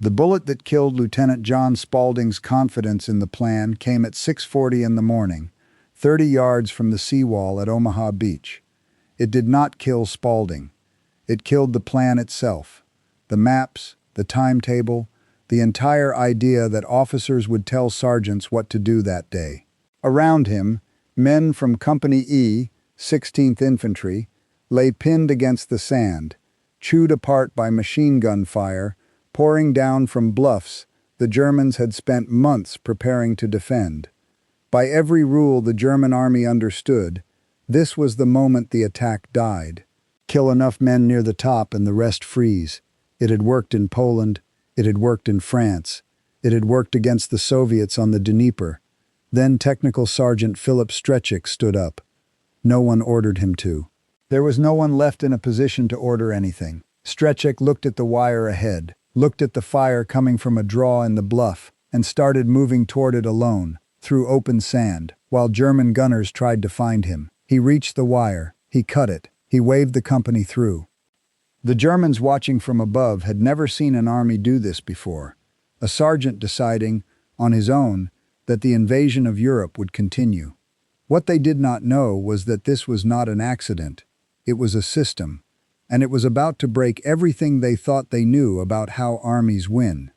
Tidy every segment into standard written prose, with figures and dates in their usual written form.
The bullet that killed Lieutenant John Spaulding's confidence in the plan came at 6:40 in the morning, 30 yards from the seawall at Omaha Beach. It did not kill Spaulding. It killed the plan itself. The maps, the timetable, the entire idea that officers would tell sergeants what to do that day. Around him, men from Company E, 16th Infantry, lay pinned against the sand, chewed apart by machine gun fire, pouring down from bluffs the Germans had spent months preparing to defend. By every rule the German army understood, this was the moment the attack died. Kill enough men near the top and the rest freeze. It had worked in Poland. It had worked in France. It had worked against the Soviets on the Dnieper. Then Technical Sergeant Philip Strechik stood up. No one ordered him to. There was no one left in a position to order anything. Strechik looked at the wire ahead, looked at the fire coming from a draw in the bluff, and started moving toward it alone, through open sand, while German gunners tried to find him. He reached the wire. He cut it. He waved the company through. The Germans watching from above had never seen an army do this before. A sergeant deciding, on his own, that the invasion of Europe would continue. What they did not know was that this was not an accident. It was a system, and it was about to break everything they thought they knew about how armies win.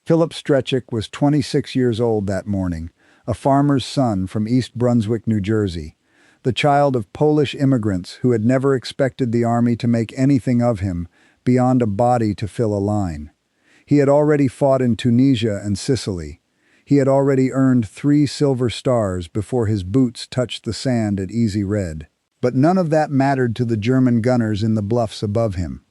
Philip Strechik was 26 years old that morning, a farmer's son from East Brunswick, New Jersey, the child of Polish immigrants who had never expected the army to make anything of him beyond a body to fill a line. He had already fought in Tunisia and Sicily. He had already earned 3 silver stars before his boots touched the sand at Easy Red. But none of that mattered to the German gunners in the bluffs above him.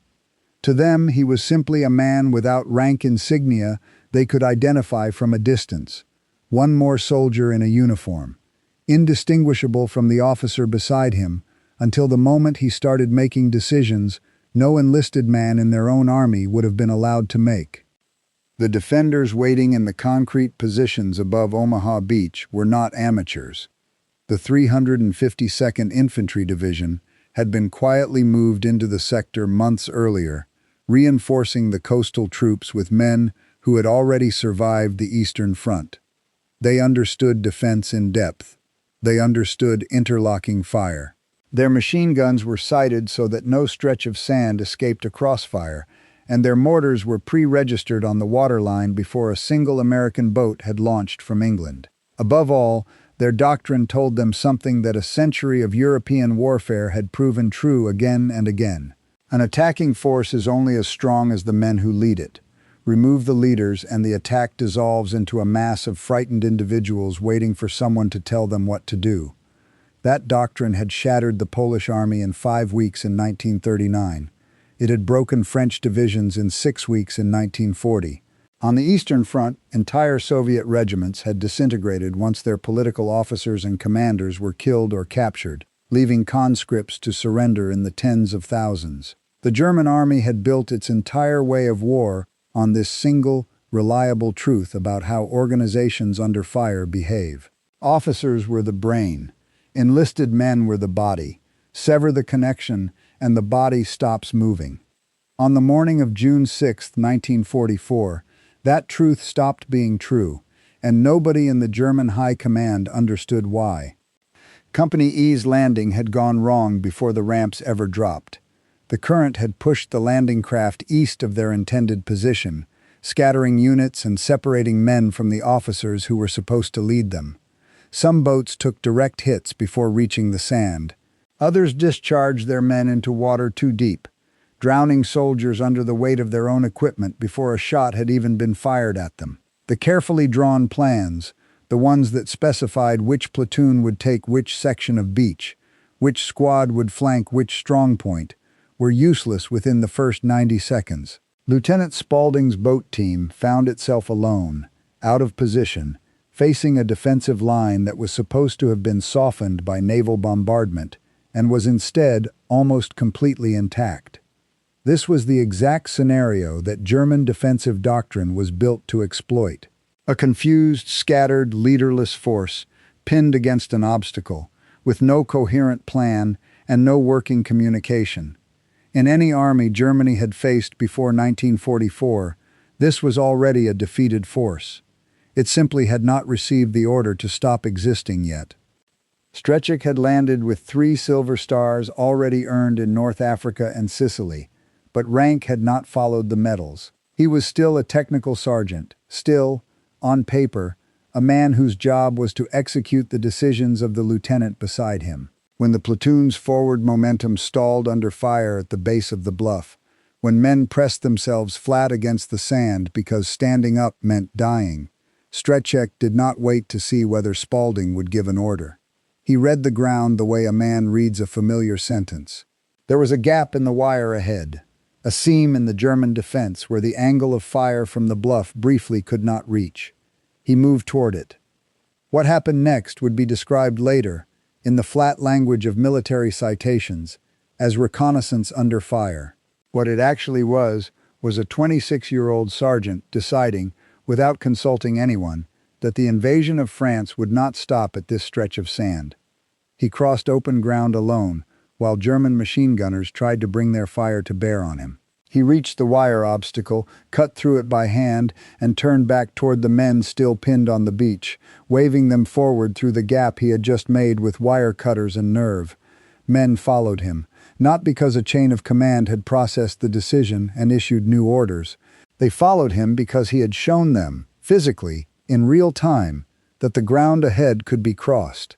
To them, he was simply a man without rank insignia they could identify from a distance. One more soldier in a uniform, indistinguishable from the officer beside him, until the moment he started making decisions no enlisted man in their own army would have been allowed to make. The defenders waiting in the concrete positions above Omaha Beach were not amateurs. The 352nd Infantry Division had been quietly moved into the sector months earlier, reinforcing the coastal troops with men who had already survived the Eastern Front. They understood defense in depth. They understood interlocking fire. Their machine guns were sighted so that no stretch of sand escaped a crossfire, and their mortars were pre-registered on the waterline before a single American boat had launched from England. Above all, their doctrine told them something that a century of European warfare had proven true again and again. An attacking force is only as strong as the men who lead it. Remove the leaders and the attack dissolves into a mass of frightened individuals waiting for someone to tell them what to do. That doctrine had shattered the Polish army in 5 weeks in 1939. It had broken French divisions in 6 weeks in 1940. On the Eastern Front, entire Soviet regiments had disintegrated once their political officers and commanders were killed or captured, leaving conscripts to surrender in the tens of thousands. The German army had built its entire way of war on this single, reliable truth about how organizations under fire behave. Officers were the brain. Enlisted men were the body. Sever the connection, and the body stops moving. On the morning of June 6, 1944, that truth stopped being true, and nobody in the German High Command understood why. Company E's landing had gone wrong before the ramps ever dropped. The current had pushed the landing craft east of their intended position, scattering units and separating men from the officers who were supposed to lead them. Some boats took direct hits before reaching the sand. Others discharged their men into water too deep, drowning soldiers under the weight of their own equipment before a shot had even been fired at them. The carefully drawn plans, the ones that specified which platoon would take which section of beach, which squad would flank which strong point, were useless within the first 90 seconds. Lieutenant Spaulding's boat team found itself alone, out of position, facing a defensive line that was supposed to have been softened by naval bombardment and was instead almost completely intact. This was the exact scenario that German defensive doctrine was built to exploit. A confused, scattered, leaderless force, pinned against an obstacle, with no coherent plan and no working communication. In any army Germany had faced before 1944, This was already a defeated force. It simply had not received the order to stop existing yet. Strecek had landed with 3 silver stars already earned in North Africa and Sicily, but rank had not followed the medals. He was still a technical sergeant, still, on paper, a man whose job was to execute the decisions of the lieutenant beside him. When the platoon's forward momentum stalled under fire at the base of the bluff, when men pressed themselves flat against the sand because standing up meant dying, Strecek did not wait to see whether Spaulding would give an order. He read the ground the way a man reads a familiar sentence. There was a gap in the wire ahead, a seam in the German defense where the angle of fire from the bluff briefly could not reach. He moved toward it. What happened next would be described later, in the flat language of military citations, as reconnaissance under fire. What it actually was a 26-year-old sergeant deciding, without consulting anyone, that the invasion of France would not stop at this stretch of sand. He crossed open ground alone, while German machine gunners tried to bring their fire to bear on him. He reached the wire obstacle, cut through it by hand, and turned back toward the men still pinned on the beach, waving them forward through the gap he had just made with wire cutters and nerve. Men followed him, not because a chain of command had processed the decision and issued new orders. They followed him because he had shown them, physically, in real time, that the ground ahead could be crossed.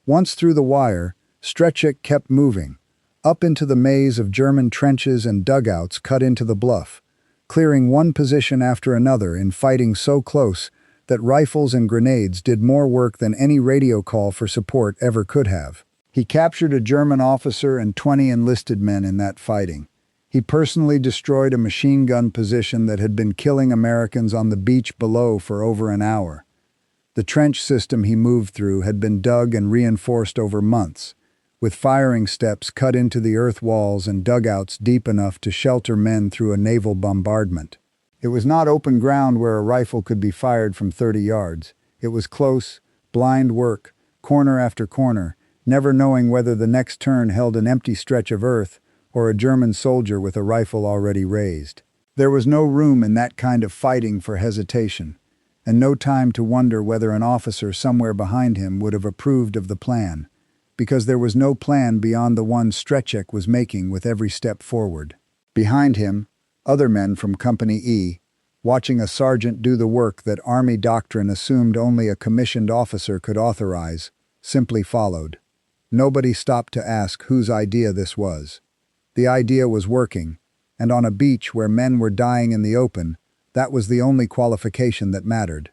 Once through the wire, Strecek kept moving, up into the maze of German trenches and dugouts cut into the bluff, clearing one position after another in fighting so close that rifles and grenades did more work than any radio call for support ever could have. He captured a German officer and 20 enlisted men in that fighting. He personally destroyed a machine gun position that had been killing Americans on the beach below for over an hour. The trench system he moved through had been dug and reinforced over months, with firing steps cut into the earth walls and dugouts deep enough to shelter men through a naval bombardment. It was not open ground where a rifle could be fired from 30 yards. It was close, blind work, corner after corner, never knowing whether the next turn held an empty stretch of earth or a German soldier with a rifle already raised. There was no room in that kind of fighting for hesitation, and no time to wonder whether an officer somewhere behind him would have approved of the plan, because there was no plan beyond the one Strecek was making with every step forward. Behind him, other men from Company E, watching a sergeant do the work that Army doctrine assumed only a commissioned officer could authorize, simply followed. Nobody stopped to ask whose idea this was. The idea was working, and on a beach where men were dying in the open, that was the only qualification that mattered.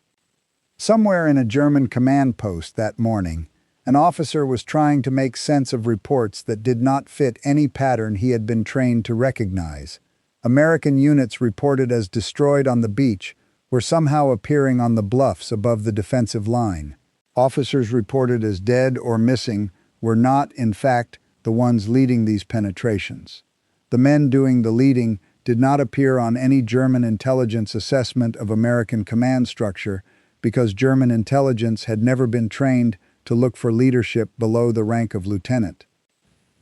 Somewhere in a German command post that morning, an officer was trying to make sense of reports that did not fit any pattern he had been trained to recognize. American units reported as destroyed on the beach were somehow appearing on the bluffs above the defensive line. Officers reported as dead or missing were not, in fact, the ones leading these penetrations. The men doing the leading did not appear on any German intelligence assessment of American command structure because German intelligence had never been trained to look for leadership below the rank of lieutenant.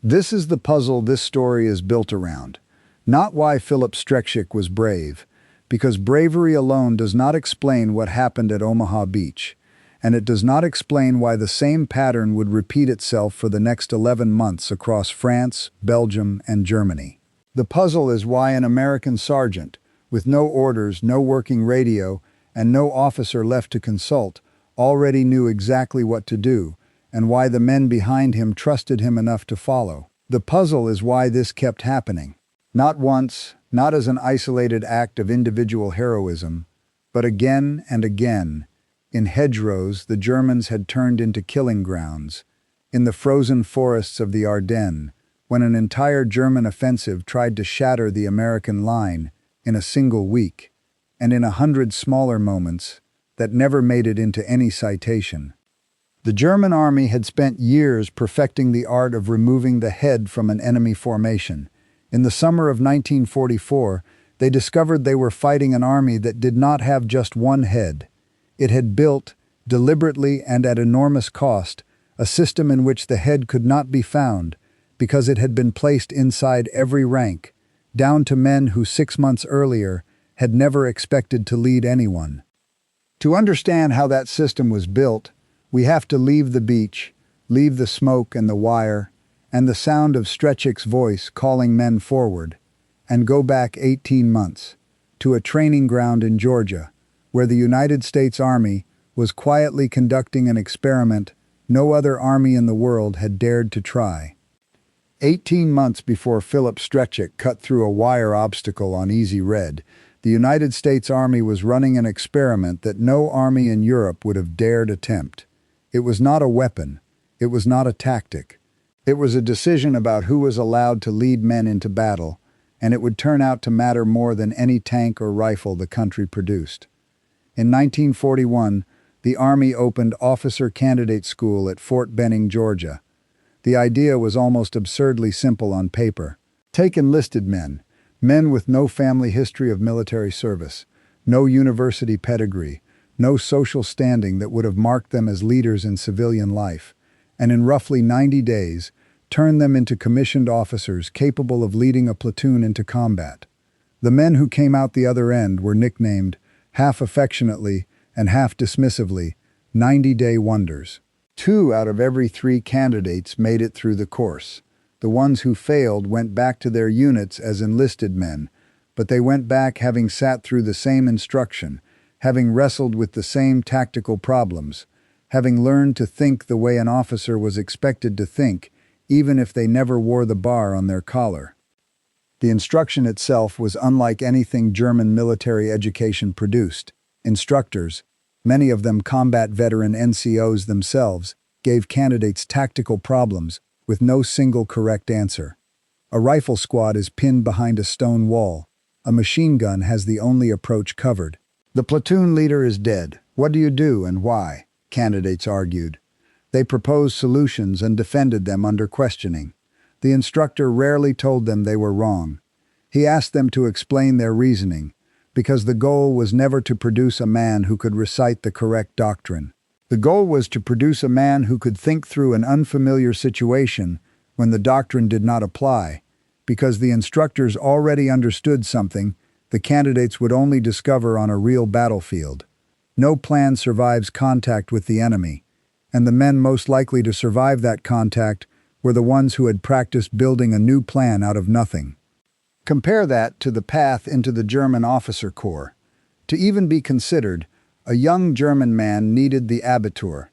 This is the puzzle this story is built around. Not why Philip Strecek was brave, because bravery alone does not explain what happened at Omaha Beach, and it does not explain why the same pattern would repeat itself for the next 11 months across France, Belgium, and Germany. The puzzle is why an American sergeant, with no orders, no working radio, and no officer left to consult, already knew exactly what to do, and why the men behind him trusted him enough to follow. The puzzle is why this kept happening. Not once, not as an isolated act of individual heroism, but again and again. In hedgerows the Germans had turned into killing grounds. In the frozen forests of the Ardennes, when an entire German offensive tried to shatter the American line in a single week, and in 100 smaller moments that never made it into any citation. The German army had spent years perfecting the art of removing the head from an enemy formation. In the summer of 1944, they discovered they were fighting an army that did not have just one head. It had built, deliberately and at enormous cost, a system in which the head could not be found because it had been placed inside every rank, down to men who 6 months earlier had never expected to lead anyone. To understand how that system was built, we have to leave the beach, leave the smoke and the wire, and the sound of Stretchick's voice calling men forward, and go back 18 months, to a training ground in Georgia, where the United States Army was quietly conducting an experiment no other army in the world had dared to try. 18 months before Philip Stretchick cut through a wire obstacle on Easy Red, the United States Army was running an experiment that no army in Europe would have dared attempt. It was not a weapon. It was not a tactic. It was a decision about who was allowed to lead men into battle, and it would turn out to matter more than any tank or rifle the country produced. In 1941, the Army opened Officer Candidate School at Fort Benning, Georgia. The idea was almost absurdly simple on paper. Take enlisted men, men with no family history of military service, no university pedigree, no social standing that would have marked them as leaders in civilian life, and in roughly 90 days, turn them into commissioned officers capable of leading a platoon into combat. The men who came out the other end were nicknamed, half affectionately and half dismissively, 90-day wonders. 2 out of every 3 candidates made it through the course. The ones who failed went back to their units as enlisted men, but they went back having sat through the same instruction, having wrestled with the same tactical problems, having learned to think the way an officer was expected to think, even if they never wore the bar on their collar. The instruction itself was unlike anything German military education produced. Instructors, many of them combat veteran NCOs themselves, gave candidates tactical problems with no single correct answer. A rifle squad is pinned behind a stone wall. A machine gun has the only approach covered. The platoon leader is dead. What do you do and why? Candidates argued. They proposed solutions and defended them under questioning. The instructor rarely told them they were wrong. He asked them to explain their reasoning, because the goal was never to produce a man who could recite the correct doctrine. The goal was to produce a man who could think through an unfamiliar situation when the doctrine did not apply, because the instructors already understood something the candidates would only discover on a real battlefield. No plan survives contact with the enemy, and the men most likely to survive that contact were the ones who had practiced building a new plan out of nothing. Compare that to the path into the German officer corps. To even be considered, a young German man needed the Abitur,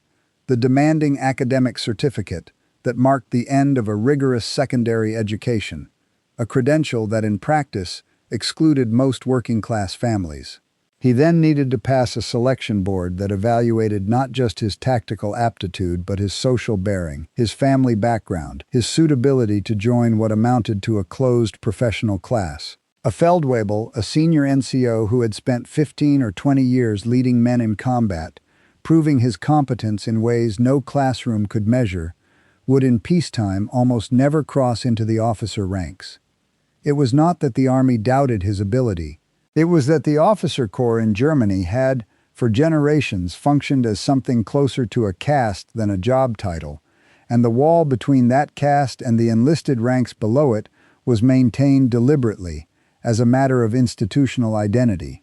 the demanding academic certificate that marked the end of a rigorous secondary education, a credential that in practice excluded most working-class families. He then needed to pass a selection board that evaluated not just his tactical aptitude but his social bearing, his family background, his suitability to join what amounted to a closed professional class. A Feldwebel, a senior NCO who had spent 15 or 20 years leading men in combat, proving his competence in ways no classroom could measure, would in peacetime almost never cross into the officer ranks. It was not that the Army doubted his ability. It was that the officer corps in Germany had, for generations, functioned as something closer to a caste than a job title, and the wall between that caste and the enlisted ranks below it was maintained deliberately, as a matter of institutional identity.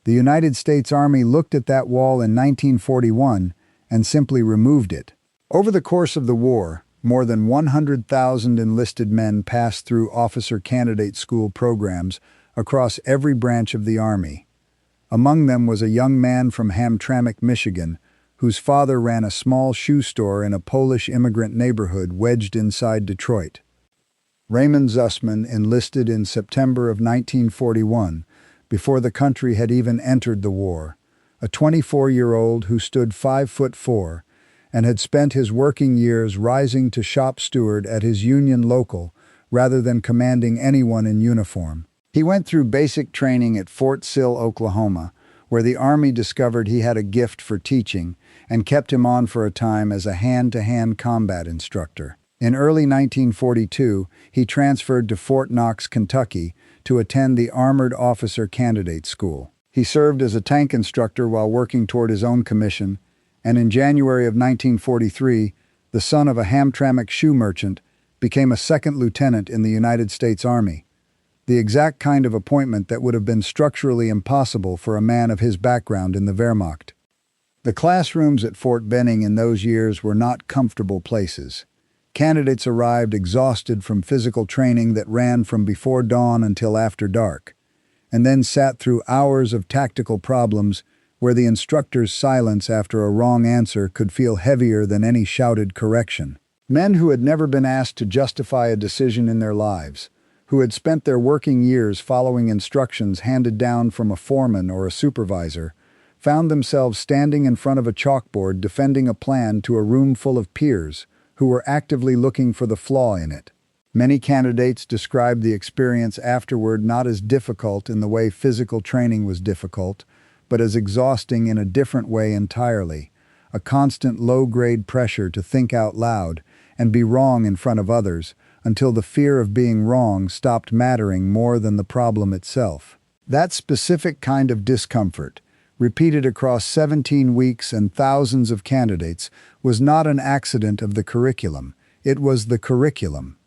The United States Army looked at that wall in 1941 and simply removed it. Over the course of the war, more than 100,000 enlisted men passed through officer candidate school programs across every branch of the Army. Among them was a young man from Hamtramck, Michigan, whose father ran a small shoe store in a Polish immigrant neighborhood wedged inside Detroit. Raymond Zussman enlisted in September of 1941, before the country had even entered the war, a 24-year-old who stood 5'4" and had spent his working years rising to shop steward at his union local rather than commanding anyone in uniform. He went through basic training at Fort Sill, Oklahoma, where the Army discovered he had a gift for teaching and kept him on for a time as a hand-to-hand combat instructor. In early 1942, he transferred to Fort Knox, Kentucky, to attend the Armored Officer Candidate School. He served as a tank instructor while working toward his own commission, and in January of 1943, the son of a Hamtramck shoe merchant became a second lieutenant in the United States Army. the exact kind of appointment that would have been structurally impossible for a man of his background in the Wehrmacht. The classrooms at Fort Benning in those years were not comfortable places. Candidates arrived exhausted from physical training that ran from before dawn until after dark, and then sat through hours of tactical problems where the instructor's silence after a wrong answer could feel heavier than any shouted correction. Men who had never been asked to justify a decision in their lives, who had spent their working years following instructions handed down from a foreman or a supervisor, found themselves standing in front of a chalkboard defending a plan to a room full of peers who were actively looking for the flaw in it. Many candidates described the experience afterward not as difficult in the way physical training was difficult, but as exhausting in a different way entirely, a constant low-grade pressure to think out loud and be wrong in front of others until the fear of being wrong stopped mattering more than the problem itself. That specific kind of discomfort, repeated across 17 weeks and thousands of candidates, was not an accident of the curriculum. It was the curriculum.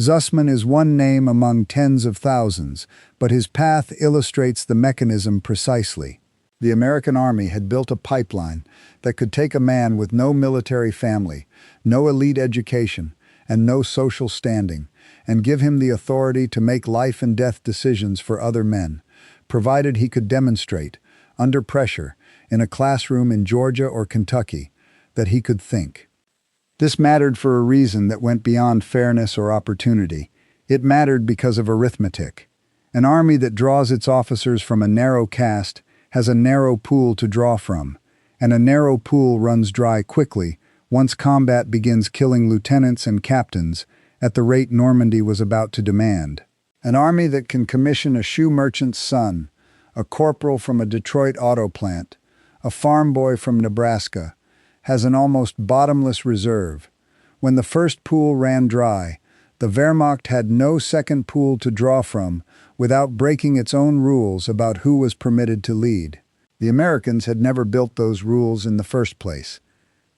Zussman is one name among tens of thousands, but his path illustrates the mechanism precisely. The American Army had built a pipeline that could take a man with no military family, no elite education, and no social standing, and give him the authority to make life and death decisions for other men, provided he could demonstrate, under pressure, in a classroom in Georgia or Kentucky, that he could think. This mattered for a reason that went beyond fairness or opportunity. It mattered because of arithmetic. An army that draws its officers from a narrow caste has a narrow pool to draw from, and a narrow pool runs dry quickly once combat begins killing lieutenants and captains at the rate Normandy was about to demand. An army that can commission a shoe merchant's son, a corporal from a Detroit auto plant, a farm boy from Nebraska, has an almost bottomless reserve. When the first pool ran dry, the Wehrmacht had no second pool to draw from without breaking its own rules about who was permitted to lead. The Americans had never built those rules in the first place.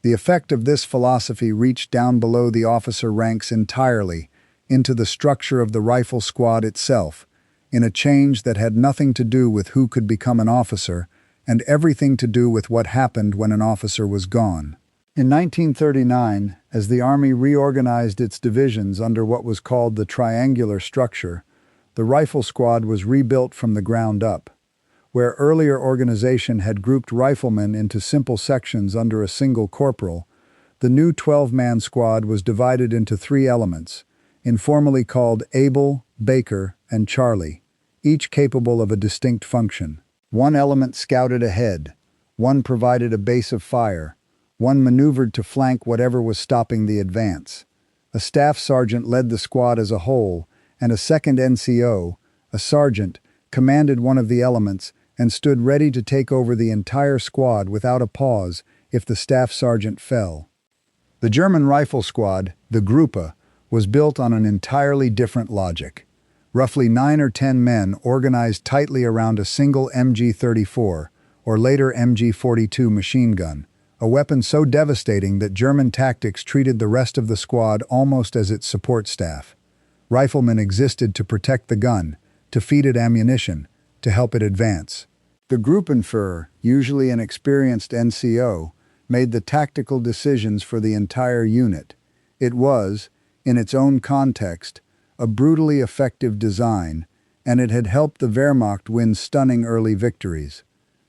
The effect of this philosophy reached down below the officer ranks entirely, into the structure of the rifle squad itself, in a change that had nothing to do with who could become an officer, and everything to do with what happened when an officer was gone. In 1939, as the Army reorganized its divisions under what was called the triangular structure, the rifle squad was rebuilt from the ground up. Where earlier organization had grouped riflemen into simple sections under a single corporal, the new 12-man squad was divided into three elements, informally called Abel, Baker, and Charlie, each capable of a distinct function. One element scouted ahead, one provided a base of fire, one maneuvered to flank whatever was stopping the advance. A staff sergeant led the squad as a whole, and a second NCO, a sergeant, commanded one of the elements and stood ready to take over the entire squad without a pause if the staff sergeant fell. The German rifle squad, the Gruppe, was built on an entirely different logic. Roughly 9 or 10 men organized tightly around a single MG-34, or later MG-42 machine gun, a weapon so devastating that German tactics treated the rest of the squad almost as its support staff. Riflemen existed to protect the gun, to feed it ammunition, to help it advance. The Gruppenführer, usually an experienced NCO, made the tactical decisions for the entire unit. It was, in its own context, a brutally effective design, and it had helped the Wehrmacht win stunning early victories.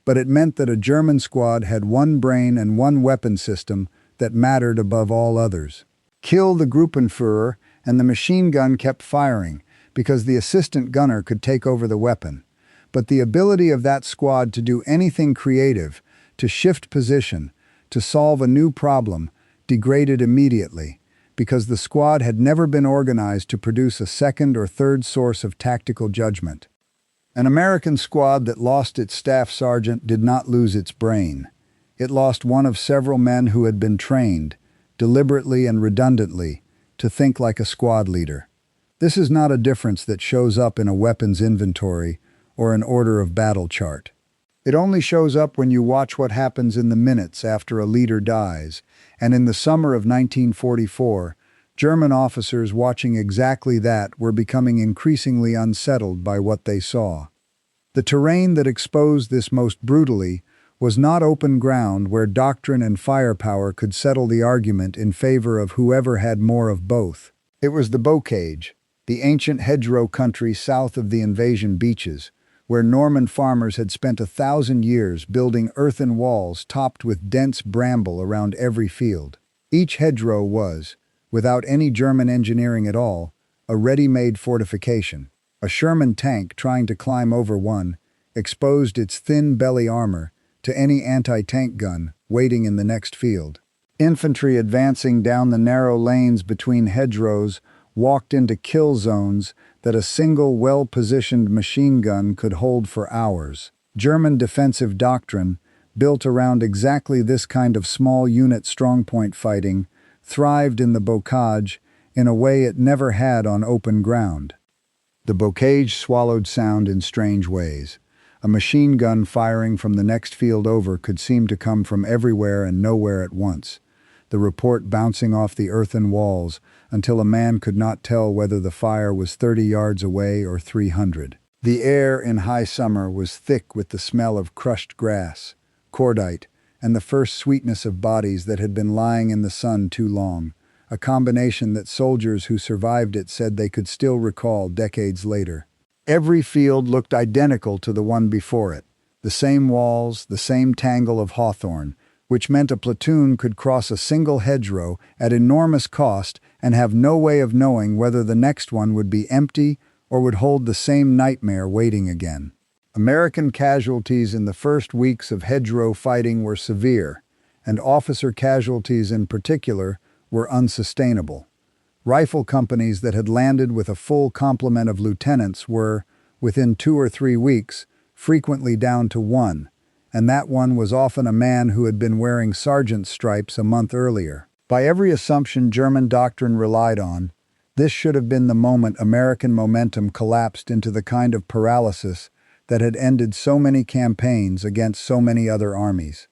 But it meant that a German squad had one brain and one weapon system that mattered above all others. Kill the Gruppenführer, and the machine gun kept firing, because the assistant gunner could take over the weapon. But the ability of that squad to do anything creative, to shift position, to solve a new problem, degraded immediately, because the squad had never been organized to produce a second or third source of tactical judgment. An American squad that lost its staff sergeant did not lose its brain. It lost one of several men who had been trained, deliberately and redundantly, to think like a squad leader. This is not a difference that shows up in a weapons inventory or an order of battle chart. It only shows up when you watch what happens in the minutes after a leader dies, and in the summer of 1944, German officers watching exactly that were becoming increasingly unsettled by what they saw. The terrain that exposed this most brutally was not open ground where doctrine and firepower could settle the argument in favor of whoever had more of both. It was the bocage, the ancient hedgerow country south of the invasion beaches, where Norman farmers had spent 1,000 years building earthen walls topped with dense bramble around every field. Each hedgerow was, without any German engineering at all, a ready-made fortification. A Sherman tank trying to climb over one exposed its thin belly armor to any anti-tank gun waiting in the next field. Infantry advancing down the narrow lanes between hedgerows walked into kill zones that a single well-positioned machine gun could hold for hours. German defensive doctrine, built around exactly this kind of small unit strongpoint fighting, thrived in the bocage in a way it never had on open ground. The bocage swallowed sound in strange ways. A machine gun firing from the next field over could seem to come from everywhere and nowhere at once, the report bouncing off the earthen walls until a man could not tell whether the fire was 30 yards away or 300. The air in high summer was thick with the smell of crushed grass, cordite, and the first sweetness of bodies that had been lying in the sun too long, a combination that soldiers who survived it said they could still recall decades later. Every field looked identical to the one before it, the same walls, the same tangle of hawthorn, which meant a platoon could cross a single hedgerow at enormous cost and have no way of knowing whether the next one would be empty or would hold the same nightmare waiting again. American casualties in the first weeks of hedgerow fighting were severe, and officer casualties in particular were unsustainable. Rifle companies that had landed with a full complement of lieutenants were, within 2 or 3 weeks, frequently down to one, and that one was often a man who had been wearing sergeant's stripes a month earlier. By every assumption German doctrine relied on, this should have been the moment American momentum collapsed into the kind of paralysis that had ended so many campaigns against so many other armies.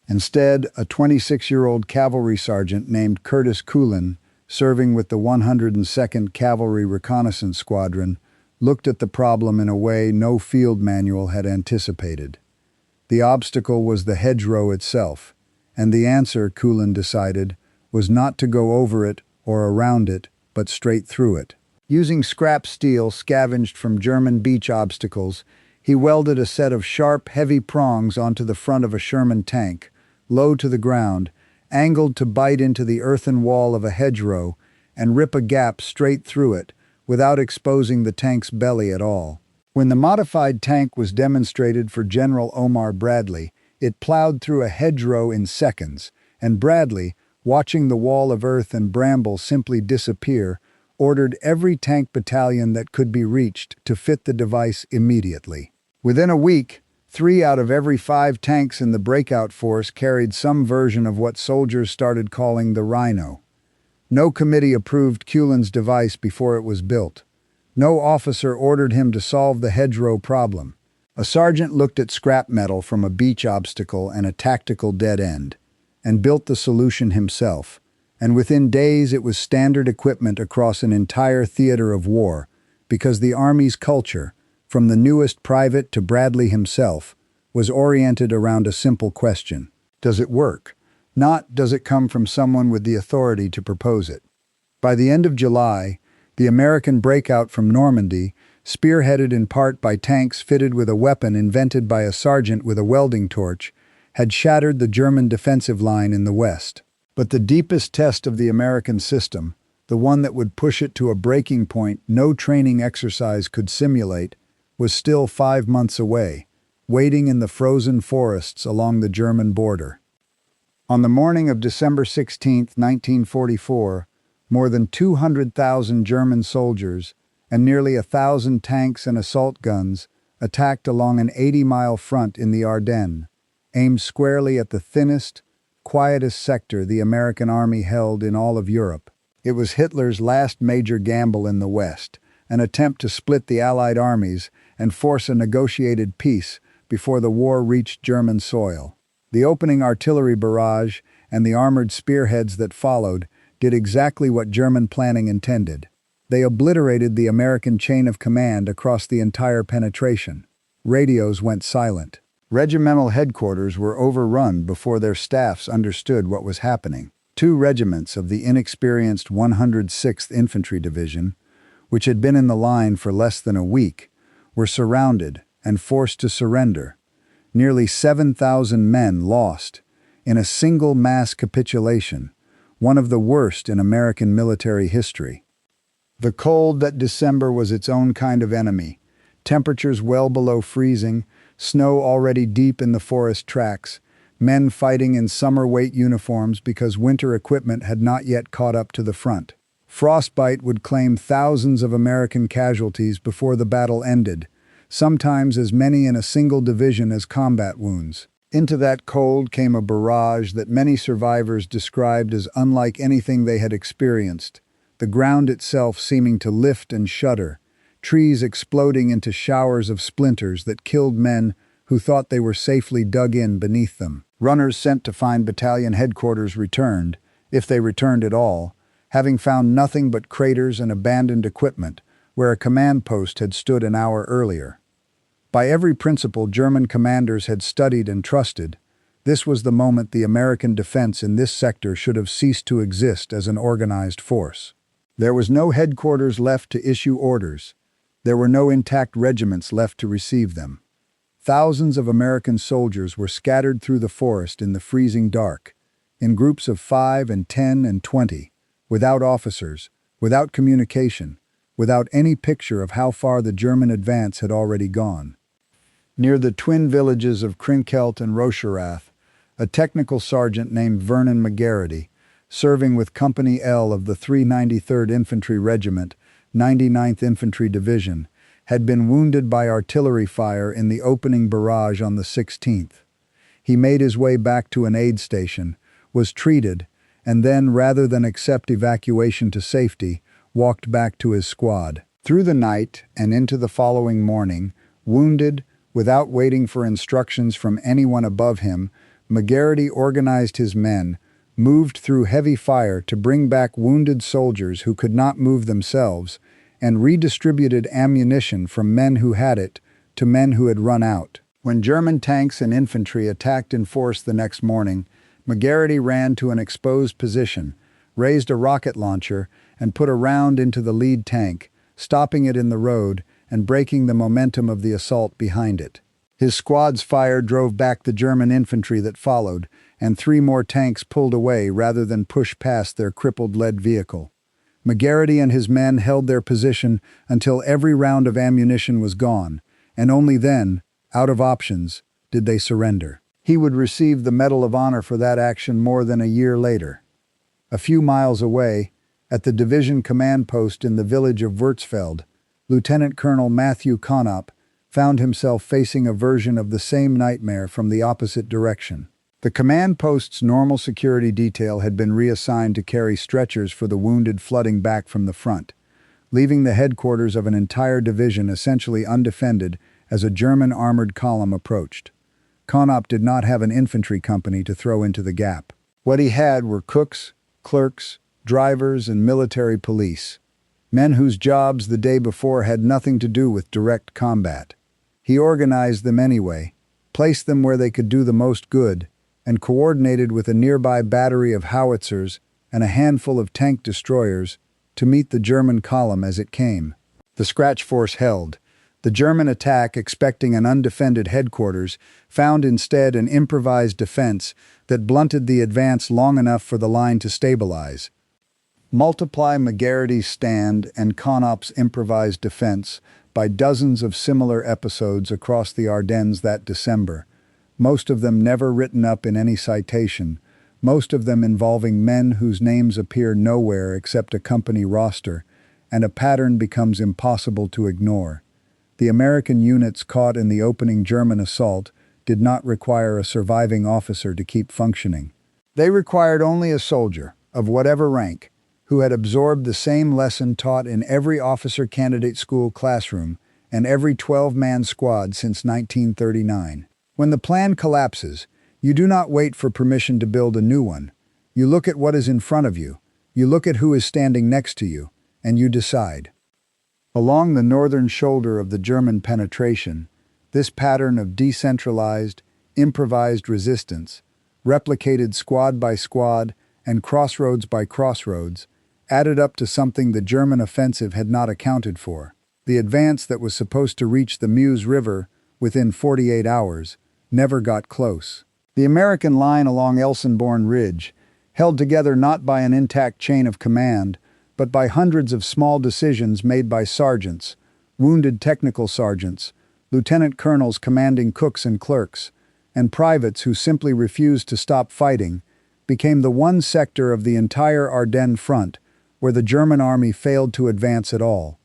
Instead, a 26-year-old cavalry sergeant named Curtis Coolin, serving with the 102nd Cavalry Reconnaissance Squadron, looked at the problem in a way no field manual had anticipated. The obstacle was the hedgerow itself, and the answer, Coolin decided, was not to go over it or around it, but straight through it. Using scrap steel scavenged from German beach obstacles, he welded a set of sharp, heavy prongs onto the front of a Sherman tank, low to the ground, angled to bite into the earthen wall of a hedgerow and rip a gap straight through it without exposing the tank's belly at all. When the modified tank was demonstrated for General Omar Bradley, it plowed through a hedgerow in seconds, and Bradley, watching the wall of earth and bramble simply disappear, ordered every tank battalion that could be reached to fit the device immediately. Within a week, 3 out of every 5 tanks in the breakout force carried some version of what soldiers started calling the Rhino. No committee approved Coulin's device before it was built. No officer ordered him to solve the hedgerow problem. A sergeant looked at scrap metal from a beach obstacle and a tactical dead end, and built the solution himself. And within days it was standard equipment across an entire theater of war, because the Army's culture, from the newest private to Bradley himself, was oriented around a simple question. Does it work? Not, does it come from someone with the authority to propose it? By the end of July, the American breakout from Normandy, spearheaded in part by tanks fitted with a weapon invented by a sergeant with a welding torch, had shattered the German defensive line in the west. But the deepest test of the American system, the one that would push it to a breaking point no training exercise could simulate, was still 5 months away, waiting in the frozen forests along the German border. On the morning of December 16, 1944, more than 200,000 German soldiers and nearly 1,000 tanks and assault guns attacked along an 80-mile front in the Ardennes, aimed squarely at the thinnest, quietest sector the American army held in all of Europe. It was Hitler's last major gamble in the West, an attempt to split the Allied armies and force a negotiated peace before the war reached German soil. The opening artillery barrage and the armored spearheads that followed did exactly what German planning intended. They obliterated the American chain of command across the entire penetration. Radios went silent. Regimental headquarters were overrun before their staffs understood what was happening. 2 regiments of the inexperienced 106th Infantry Division, which had been in the line for less than a week, were surrounded and forced to surrender. Nearly 7,000 men lost in a single mass capitulation, one of the worst in American military history. The cold that December was its own kind of enemy. Temperatures well below freezing, snow already deep in the forest tracks, men fighting in summer weight uniforms because winter equipment had not yet caught up to the front. Frostbite would claim thousands of American casualties before the battle ended, sometimes as many in a single division as combat wounds. Into that cold came a barrage that many survivors described as unlike anything they had experienced, the ground itself seeming to lift and shudder, trees exploding into showers of splinters that killed men who thought they were safely dug in beneath them. Runners sent to find battalion headquarters returned, if they returned at all, having found nothing but craters and abandoned equipment where a command post had stood an hour earlier. By every principle German commanders had studied and trusted, this was the moment the American defense in this sector should have ceased to exist as an organized force. There was no headquarters left to issue orders. There were no intact regiments left to receive them. Thousands of American soldiers were scattered through the forest in the freezing dark, in groups of 5 and 10 and 20, without officers, without communication, without any picture of how far the German advance had already gone. Near the twin villages of Krinkelt and Rocherath, a technical sergeant named Vernon McGarity, serving with Company L of the 393rd Infantry Regiment, 99th Infantry Division, had been wounded by artillery fire in the opening barrage on the 16th. He made his way back to an aid station, was treated, and then, rather than accept evacuation to safety, walked back to his squad. Through the night and into the following morning, wounded, without waiting for instructions from anyone above him, McGarity organized his men, moved through heavy fire to bring back wounded soldiers who could not move themselves, and redistributed ammunition from men who had it to men who had run out. When German tanks and infantry attacked in force the next morning, McGarity ran to an exposed position, raised a rocket launcher, and put a round into the lead tank, stopping it in the road and breaking the momentum of the assault behind it. His squad's fire drove back the German infantry that followed, and 3 more tanks pulled away rather than push past their crippled lead vehicle. McGarity and his men held their position until every round of ammunition was gone, and only then, out of options, did they surrender. He would receive the Medal of Honor for that action more than a year later. A few miles away, at the division command post in the village of Würzfeld, Lieutenant Colonel Matthew Conop found himself facing a version of the same nightmare from the opposite direction. The command post's normal security detail had been reassigned to carry stretchers for the wounded flooding back from the front, leaving the headquarters of an entire division essentially undefended as a German armored column approached. Conop did not have an infantry company to throw into the gap. What he had were cooks, clerks, drivers, and military police, men whose jobs the day before had nothing to do with direct combat. He organized them anyway, placed them where they could do the most good, and coordinated with a nearby battery of howitzers and a handful of tank destroyers to meet the German column as it came. The scratch force held. The German attack, expecting an undefended headquarters, found instead an improvised defense that blunted the advance long enough for the line to stabilize. Multiply McGarity's stand and Conop's improvised defense by dozens of similar episodes across the Ardennes that December, most of them never written up in any citation, most of them involving men whose names appear nowhere except a company roster, and a pattern becomes impossible to ignore. The American units caught in the opening German assault did not require a surviving officer to keep functioning. They required only a soldier, of whatever rank, who had absorbed the same lesson taught in every officer candidate school classroom and every 12-man squad since 1939. When the plan collapses, you do not wait for permission to build a new one. You look at what is in front of you, You look at who is standing next to you, and you decide. Along the northern shoulder of the German penetration, this pattern of decentralized, improvised resistance, replicated squad by squad and crossroads by crossroads, added up to something the German offensive had not accounted for. The advance that was supposed to reach the Meuse River within 48 hours never got close. The American line along Elsenborn Ridge, held together not by an intact chain of command, but by hundreds of small decisions made by sergeants, wounded technical sergeants, lieutenant colonels commanding cooks and clerks, and privates who simply refused to stop fighting, became the one sector of the entire Ardennes front where the German army failed to advance at all.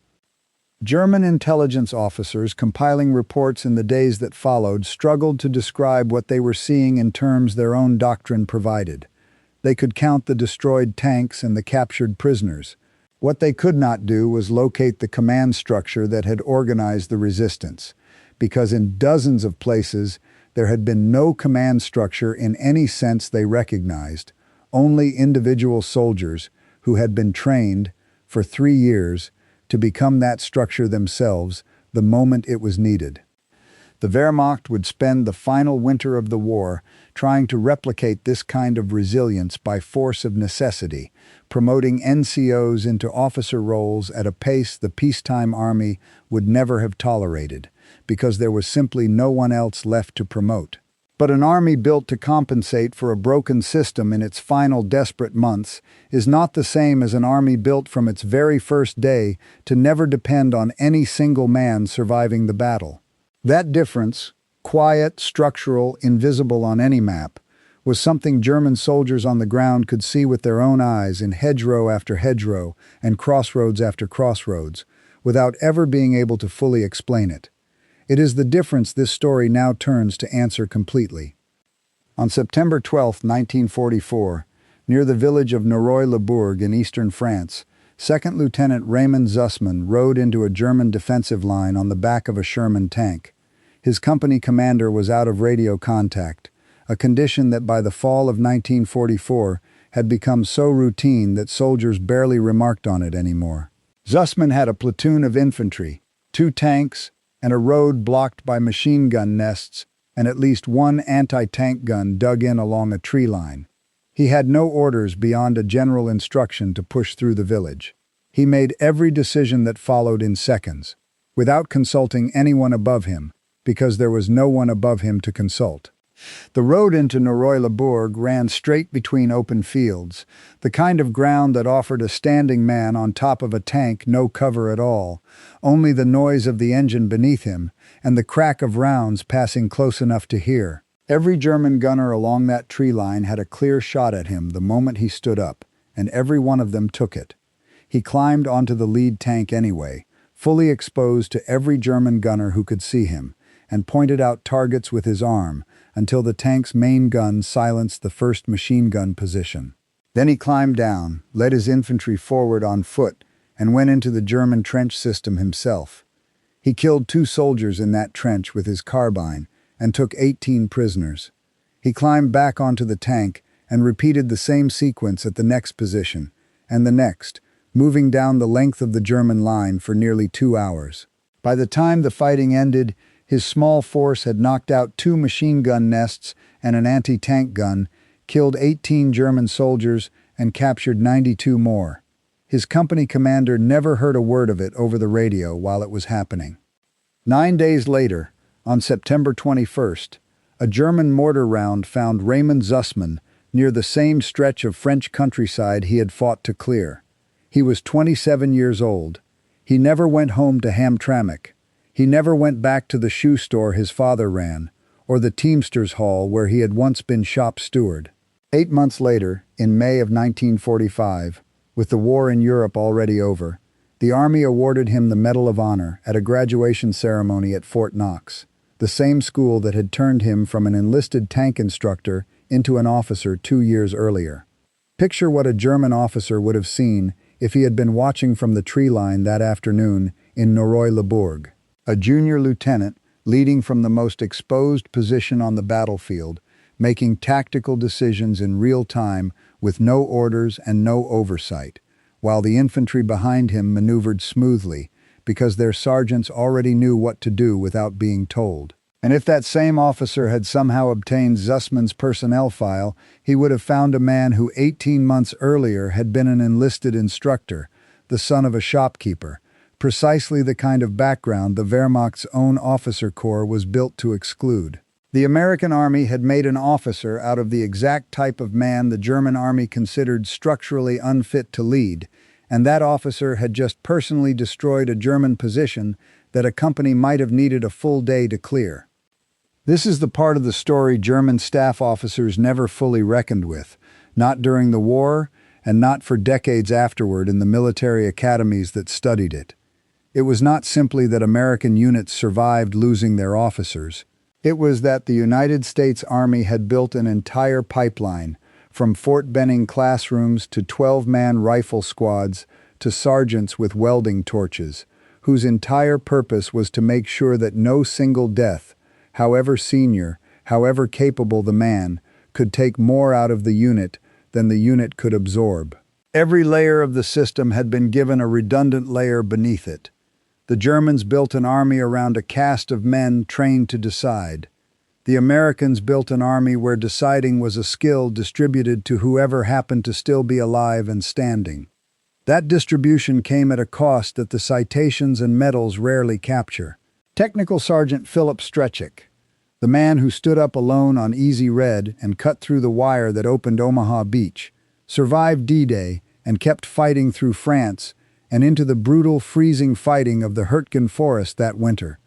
German intelligence officers compiling reports in the days that followed struggled to describe what they were seeing in terms their own doctrine provided. They could count the destroyed tanks and the captured prisoners. What they could not do was locate the command structure that had organized the resistance, because in dozens of places there had been no command structure in any sense they recognized, only individual soldiers who had been trained for 3 years to become that structure themselves the moment it was needed. The Wehrmacht would spend the final winter of the war trying to replicate this kind of resilience by force of necessity, promoting NCOs into officer roles at a pace the peacetime army would never have tolerated, because there was simply no one else left to promote. But an army built to compensate for a broken system in its final desperate months is not the same as an army built from its very first day to never depend on any single man surviving the battle. That difference, quiet, structural, invisible on any map, was something German soldiers on the ground could see with their own eyes in hedgerow after hedgerow and crossroads after crossroads, without ever being able to fully explain it. It is the difference this story now turns to answer completely. On September 12, 1944, near the village of Norroy-le-Bourg in eastern France, 2nd Lieutenant Raymond Zussman rode into a German defensive line on the back of a Sherman tank. His company commander was out of radio contact, a condition that by the fall of 1944 had become so routine that soldiers barely remarked on it anymore. Zussman had a platoon of infantry, 2 tanks, and a road blocked by machine gun nests and at least 1 anti-tank gun dug in along a tree line. He had no orders beyond a general instruction to push through the village. He made every decision that followed in seconds, without consulting anyone above him, because there was no one above him to consult. The road into Norroy-le-Bourg ran straight between open fields, the kind of ground that offered a standing man on top of a tank no cover at all, only the noise of the engine beneath him and the crack of rounds passing close enough to hear. Every German gunner along that tree line had a clear shot at him the moment he stood up, and every one of them took it. He climbed onto the lead tank anyway, fully exposed to every German gunner who could see him, and pointed out targets with his arm until the tank's main gun silenced the first machine gun position. Then he climbed down, led his infantry forward on foot, and went into the German trench system himself. He killed 2 soldiers in that trench with his carbine and took 18 prisoners. He climbed back onto the tank and repeated the same sequence at the next position, and the next, moving down the length of the German line for nearly 2 hours. By the time the fighting ended, his small force had knocked out 2 machine gun nests and an anti-tank gun, killed 18 German soldiers, and captured 92 more. His company commander never heard a word of it over the radio while it was happening. 9 days later, on September 21st, a German mortar round found Raymond Zussman near the same stretch of French countryside he had fought to clear. He was 27 years old. He never went home to Hamtramck. He never went back to the shoe store his father ran, or the Teamsters' Hall where he had once been shop steward. 8 months later, in May of 1945, with the war in Europe already over, the Army awarded him the Medal of Honor at a graduation ceremony at Fort Knox, the same school that had turned him from an enlisted tank instructor into an officer 2 years earlier. Picture what a German officer would have seen if he had been watching from the tree line that afternoon in Norroy-le-Bourg. A junior lieutenant, leading from the most exposed position on the battlefield, making tactical decisions in real time with no orders and no oversight, while the infantry behind him maneuvered smoothly because their sergeants already knew what to do without being told. And if that same officer had somehow obtained Zussman's personnel file, he would have found a man who 18 months earlier had been an enlisted instructor, the son of a shopkeeper, precisely the kind of background the Wehrmacht's own officer corps was built to exclude. The American army had made an officer out of the exact type of man the German army considered structurally unfit to lead, and that officer had just personally destroyed a German position that a company might have needed a full day to clear. This is the part of the story German staff officers never fully reckoned with, not during the war and not for decades afterward in the military academies that studied it. It was not simply that American units survived losing their officers. It was that the United States Army had built an entire pipeline, from Fort Benning classrooms to 12-man rifle squads to sergeants with welding torches, whose entire purpose was to make sure that no single death, however senior, however capable the man, could take more out of the unit than the unit could absorb. Every layer of the system had been given a redundant layer beneath it. The Germans built an army around a caste of men trained to decide. The Americans built an army where deciding was a skill distributed to whoever happened to still be alive and standing. That distribution came at a cost that the citations and medals rarely capture. Technical Sergeant Philip Strechik, the man who stood up alone on Easy Red and cut through the wire that opened Omaha Beach, survived D-Day and kept fighting through France and into the brutal, freezing fighting of the Hurtgen Forest that winter,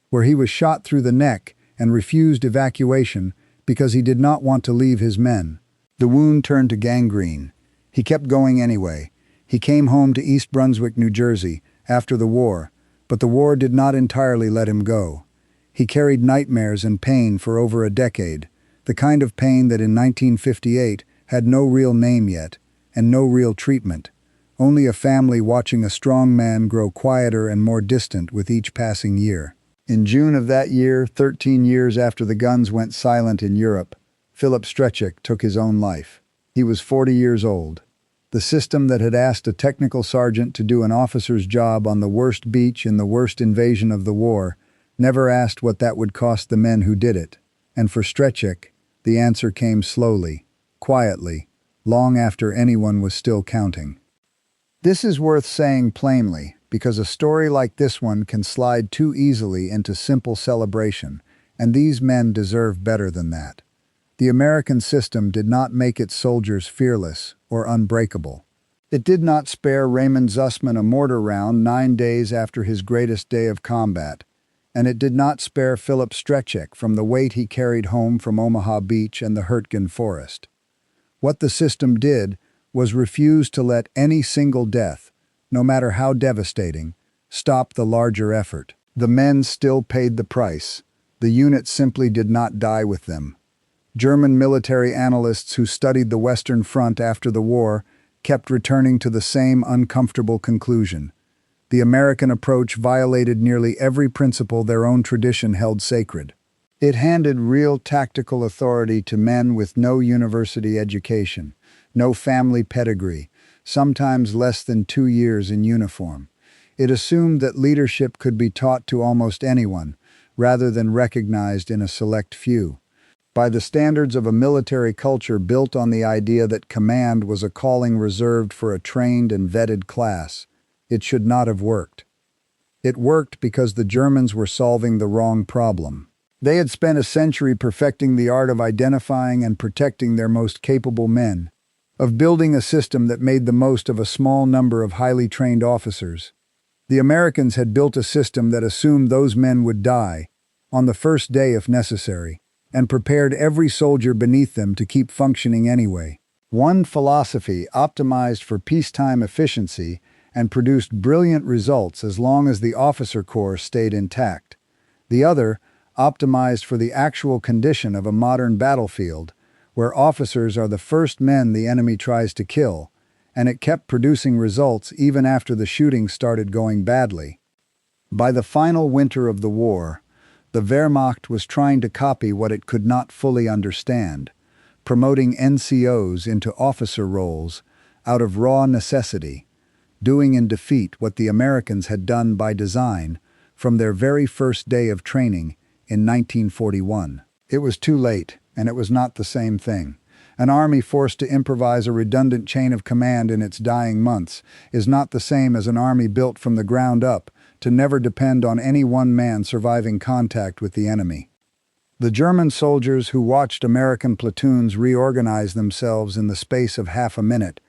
where he was shot through the neck and refused evacuation because he did not want to leave his men. The wound turned to gangrene. He kept going anyway. He came home to East Brunswick, New Jersey, after the war, but the war did not entirely let him go. He carried nightmares and pain for over a decade, the kind of pain that in 1958 had no real name yet, and no real treatment, only a family watching a strong man grow quieter and more distant with each passing year. In June of that year, 13 years after the guns went silent in Europe, Philip Strechik took his own life. He was 40 years old. The system that had asked a technical sergeant to do an officer's job on the worst beach in the worst invasion of the war never asked what that would cost the men who did it. And for Strechik, the answer came slowly, quietly, long after anyone was still counting. This is worth saying plainly, because a story like this one can slide too easily into simple celebration, and these men deserve better than that. The American system did not make its soldiers fearless or unbreakable. It did not spare Raymond Zussman a mortar round 9 days after his greatest day of combat, and it did not spare Philip Strechik from the weight he carried home from Omaha Beach and the Hurtgen Forest. What the system did was refuse to let any single death, no matter how devastating, stop the larger effort. The men still paid the price. The unit simply did not die with them. German military analysts who studied the Western Front after the war kept returning to the same uncomfortable conclusion. The American approach violated nearly every principle their own tradition held sacred. It handed real tactical authority to men with no university education, no family pedigree, sometimes less than 2 years in uniform. It assumed that leadership could be taught to almost anyone, rather than recognized in a select few. By the standards of a military culture built on the idea that command was a calling reserved for a trained and vetted class, it should not have worked. It worked because the Germans were solving the wrong problem. They had spent a century perfecting the art of identifying and protecting their most capable men, of building a system that made the most of a small number of highly trained officers. The Americans had built a system that assumed those men would die, on the first day if necessary, and prepared every soldier beneath them to keep functioning anyway. One philosophy optimized for peacetime efficiency and produced brilliant results as long as the officer corps stayed intact. The other optimized for the actual condition of a modern battlefield, where officers are the first men the enemy tries to kill, and it kept producing results even after the shooting started going badly. By the final winter of the war, The Wehrmacht was trying to copy what it could not fully understand, promoting NCOs into officer roles out of raw necessity, doing in defeat what the Americans had done by design from their very first day of training in 1941. It was too late, and it was not the same thing. An army forced to improvise a redundant chain of command in its dying months is not the same as an army built from the ground up to never depend on any one man surviving contact with the enemy. The German soldiers who watched American platoons reorganize themselves in the space of half a minute,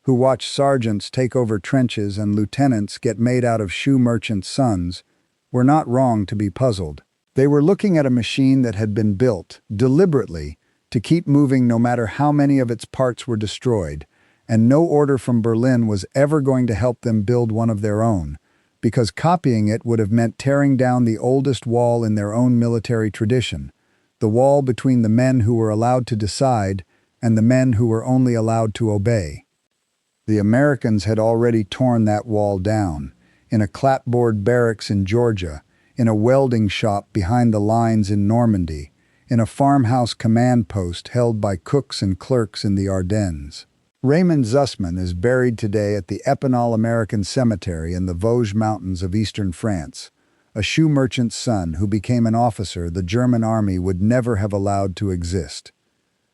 who watched sergeants take over trenches and lieutenants get made out of shoe merchants' sons, were not wrong to be puzzled. They were looking at a machine that had been built, deliberately, to keep moving no matter how many of its parts were destroyed, and no order from Berlin was ever going to help them build one of their own, because copying it would have meant tearing down the oldest wall in their own military tradition, the wall between the men who were allowed to decide and the men who were only allowed to obey. The Americans had already torn that wall down, in a clapboard barracks in Georgia, in a welding shop behind the lines in Normandy, in a farmhouse command post held by cooks and clerks in the Ardennes. Raymond Zussman is buried today at the Epinal American Cemetery in the Vosges Mountains of eastern France, a shoe merchant's son who became an officer the German army would never have allowed to exist.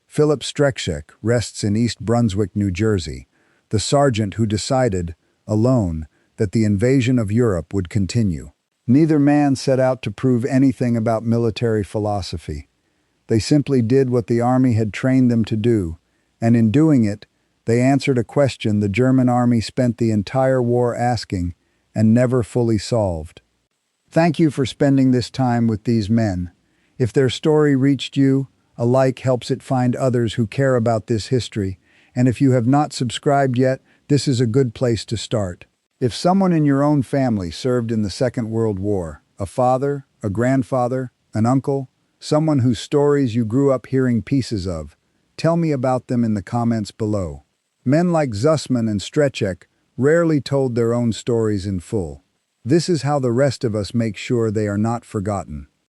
Philip Strekschek rests in East Brunswick, New Jersey, the sergeant who decided, alone, that the invasion of Europe would continue. Neither man set out to prove anything about military philosophy. They simply did what the army had trained them to do, and in doing it, they answered a question the German army spent the entire war asking and never fully solved. Thank you for spending this time with these men. If their story reached you, a like helps it find others who care about this history, and if you have not subscribed yet, this is a good place to start. If someone in your own family served in the Second World War, a father, a grandfather, an uncle, someone whose stories you grew up hearing pieces of, tell me about them in the comments below. Men like Zussman and Strekschek rarely told their own stories in full. This is how the rest of us make sure they are not forgotten.